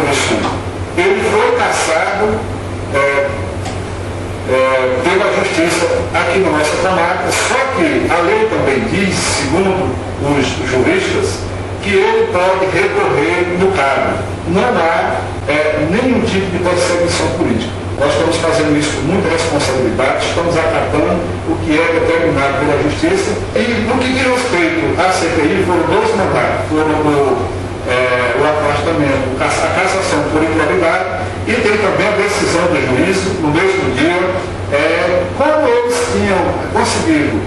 do Sul. Ele foi cassado pela justiça aqui na nossa comarca, só que a lei também diz, segundo os juristas, que ele pode recorrer no cargo. Não há nenhum tipo de perseguição política. Nós estamos fazendo isso com muita responsabilidade, estamos acatando o que é determinado pela Justiça. E no que diz respeito à CPI, foram dois mandatos. Foram o afastamento, a cassação por improbidade e tem também a decisão do juiz no mesmo dia. Como eles tinham conseguido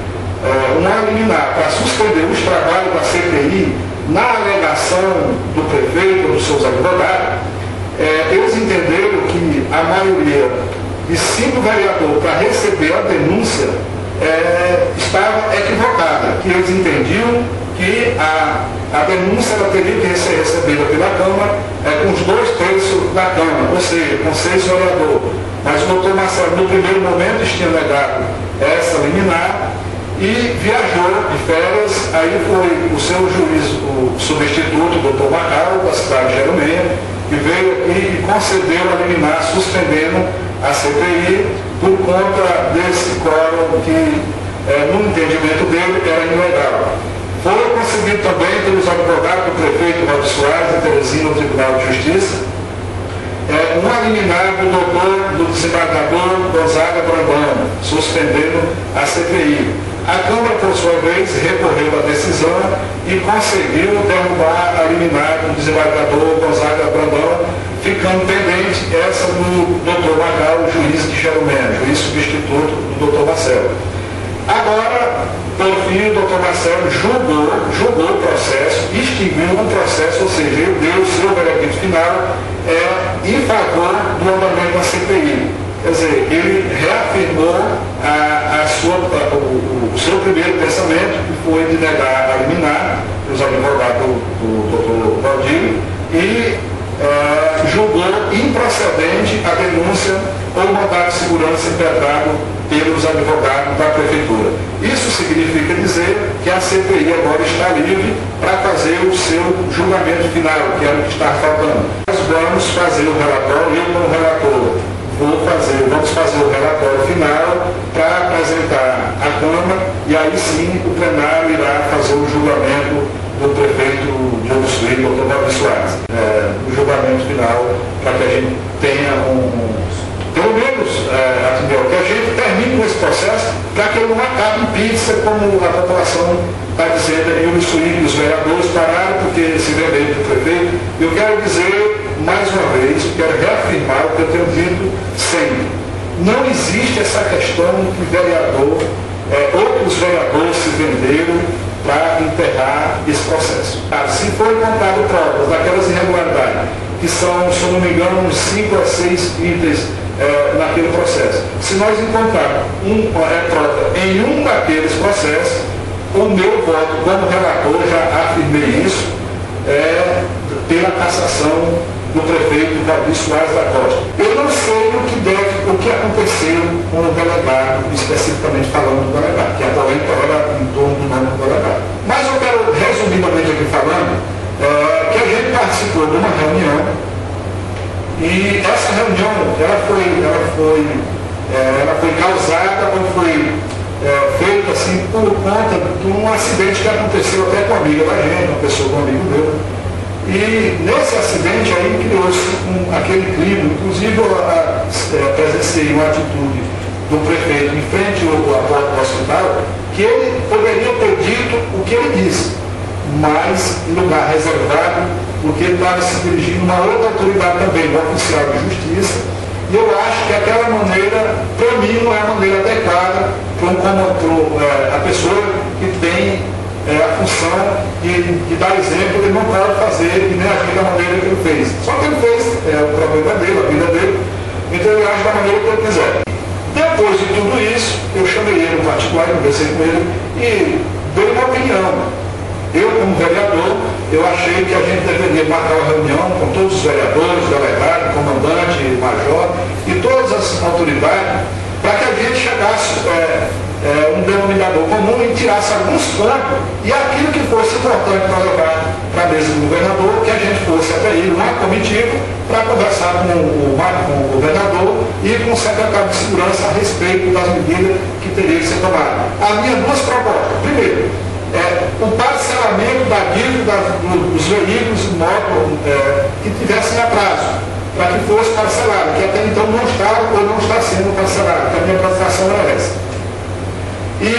uma liminar para suspender os trabalhos da CPI na alegação do prefeito ou dos seus advogados, eles entenderam que a maioria de 5 vereadores para receber a denúncia estava equivocada, que eles entendiam que a denúncia ela teria que ser recebida pela Câmara com os 2/3 da Câmara, ou seja, com 6 vereadores. Mas o doutor Marcelo, no primeiro momento, tinha negado essa liminar e viajou de férias. Aí foi o seu juiz, o substituto, o doutor Macau, da cidade de Jerumenha, que veio aqui e concedeu a liminar, suspendendo a CPI por conta desse quórum que, no entendimento dele, era ilegal. Foi conseguido também pelos advogados do prefeito Valdir Soares, de Teresina, no Tribunal de Justiça, uma liminar do desembargador Gonzaga Brandão, suspendendo a CPI. A Câmara, por sua vez, recorreu à decisão e conseguiu derrubar a liminar do desembargador Gonzaga Brandão, ficando pendente essa do doutor Macau, juiz de Jerumenha, juiz substituto do doutor Marcelo. Agora, por fim, o doutor Marcelo julgou o processo, extinguiu o processo, ou seja, ele deu o seu veredito final em favor do andamento da CPI. Quer dizer, ele reafirmou o seu primeiro pensamento, que foi de negar a liminar os advogados do doutor Valdir, e julgou improcedente a denúncia ou mandado de segurança impetrado pelos advogados da Prefeitura. Isso significa dizer que a CPI agora está livre para fazer o seu julgamento final, que era o que está faltando. Nós vamos fazer o relatório, eu como relator, vamos fazer o relatório final para apresentar à Câmara e aí sim o plenário irá fazer o julgamento do prefeito de Ouro Sul, doutor Valdir Soares, o julgamento final, para que a gente tenha pelo menos, que a gente termine com esse processo para que ele não acabe em pizza, como a população está dizendo, e o Sul e os vereadores pararam porque se venderam do prefeito. Eu quero dizer, mais uma vez, quero reafirmar o que eu tenho dito sempre. Não existe essa questão que outros vereadores se venderam para enterrar esse processo. Se for encontrado provas daquelas irregularidades, que são, se eu não me engano, uns 5 a 6 itens naquele processo. Se nós encontrarmos prova em um daqueles processos, o meu voto como relator, já afirmei isso, pela cassação do prefeito Valdir Soares da Costa. Eu não sei o que aconteceu com o delegado, especificamente falando do delegado, que a polêmica era em torno do nome do delegado. Mas eu quero, resumidamente aqui falando, que a gente participou de uma reunião e essa reunião ela foi causada ou foi feita assim por conta de um acidente que aconteceu até com a amiga da gente, uma pessoa com um amigo meu. E nesse acidente aí criou-se aquele clima, inclusive eu presenciei uma atitude do prefeito em frente à porta do hospital, que ele poderia ter dito o que ele disse, mas em lugar reservado, porque ele estava se dirigindo a uma outra autoridade também, um oficial de justiça, e eu acho que aquela maneira, para mim, não é a maneira adequada para a pessoa que tem a função de dar exemplo, ele não pode fazer e nem agir da maneira que ele fez. Só que ele fez, o problema dele, a vida dele, então ele age da maneira que ele quiser. Depois de tudo isso, eu chamei ele no particular, conversei com ele e dei uma opinião. Eu, como vereador, eu achei que a gente deveria marcar uma reunião com todos os vereadores, delegado, comandante, major e todas as autoridades para que a gente chegasse um denominador comum e tirasse alguns pontos e aquilo que fosse importante para levar para a mesa do governador, que a gente fosse até aí uma comitiva para conversar com o governador e com o secretário de Segurança a respeito das medidas que teriam que ser tomadas. Havia duas propostas. Primeiro, o parcelamento da dívida dos veículos e motos que tivessem atraso, para que fosse parcelado, que até então não estava ou não está sendo parcelado, que a minha preocupação era essa. E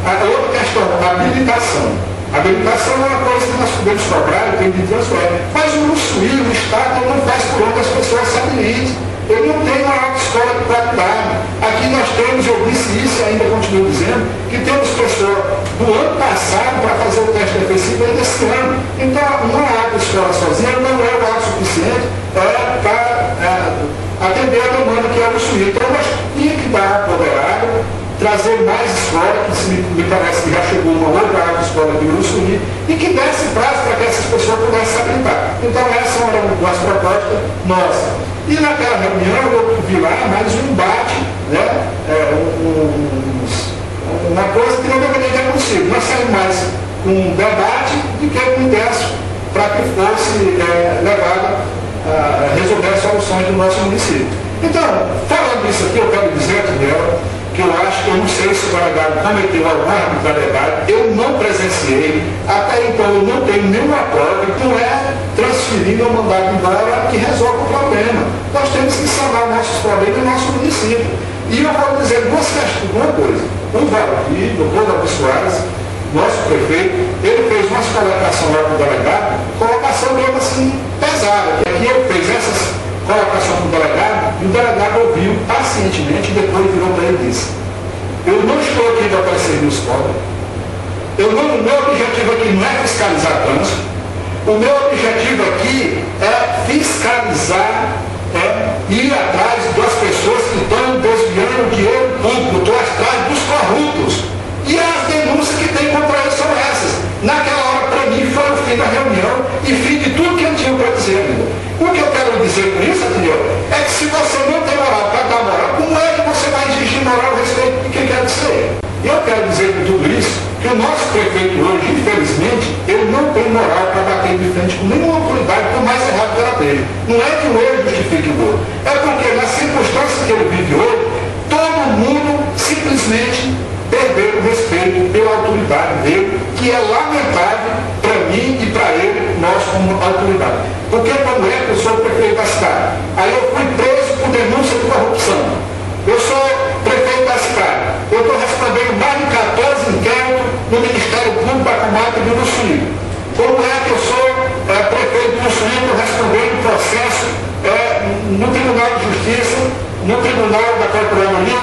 a outra questão, a habilitação. A habilitação é uma coisa que nós podemos cobrar, tem de transferir. Mas o Ussuí, o Estado, não faz por onde as pessoas se habilitem. Ele não tem uma autoescola de qualidade. Aqui nós temos, eu disse isso e ainda continuo dizendo, que temos pessoas do ano passado para fazer o teste defensivo ainda esse ano. Então, uma autoescola sozinha não é o suficiente para atender a demanda que é o Ussuí. Então, nós tínhamos que dar apoderado, trazer mais escola, que me parece que já chegou uma outra autoescola aqui no Ussuí, e que desse prazo para que essas pessoas pudessem se habilitar. Então, essa era uma das propostas nossas. E naquela reunião eu vi lá mais um embate, né? Uma coisa que não deveria ter acontecido. Nós saímos mais com um debate do que com um texto para que fosse levado a resolver as soluções do nosso município. Então, falando isso aqui, eu quero dizer, Tidel, que eu acho que eu não sei se o delegado cometeu alguma arbitrariedade, eu não presenciei, até então eu não tenho nenhuma prova, que não é transferindo ou mandado embora que resolve o problema. Nós temos que sanar nossos problemas no nosso município. E eu vou dizer uma coisa, o Valdir, o doutor Davi Soares, nosso prefeito, ele fez uma colocação lá para o delegado, colocação mesmo assim pesada, e aqui ele fez essas colocação para o delegado, e o delegado ouviu pacientemente e depois virou para ele e disse: eu não estou aqui para perseguir os pobres. O meu objetivo aqui não é fiscalizar trânsito. O meu objetivo aqui é fiscalizar, ir atrás das pessoas que estão desviando dinheiro público, estou atrás dos corruptos. E as denúncias que tem contra eles são essas. Naquela hora, para mim, foi o fim da reunião e fim de tudo que eu tinha para dizer ainda. O que eu quero dizer com isso, Adriano, é que se você não tem moral para dar moral, como é que você vai exigir moral a respeito de quem quer ser? Eu quero dizer com tudo isso que o nosso prefeito hoje, infelizmente, ele não tem moral para bater de frente com nenhuma autoridade, por mais errado que ela tenha. Não é que o erro justifique o outro. É porque nas circunstâncias que ele vive hoje, todo mundo simplesmente perdeu o respeito pela autoridade dele, que é lamentável para mim e para ele, nós como autoridade. Porque como é que eu sou prefeito da cidade? Aí eu fui preso por denúncia de corrupção. Eu sou prefeito da cidade. Eu estou respondendo mais de 14 inquéritos no Ministério Público da Comarca de Ussuí. Como é que eu sou prefeito de Ussuí, estou respondendo processo no Tribunal de Justiça, no Tribunal da Procuradoria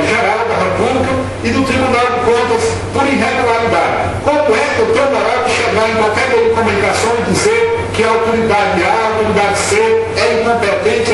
Geral da República e no Tribunal de Contas por irregularidade. Como é que eu tenho moral de chegar em qualquer meio de comunicação e dizer que a autoridade A, a autoridade C é incompetente, é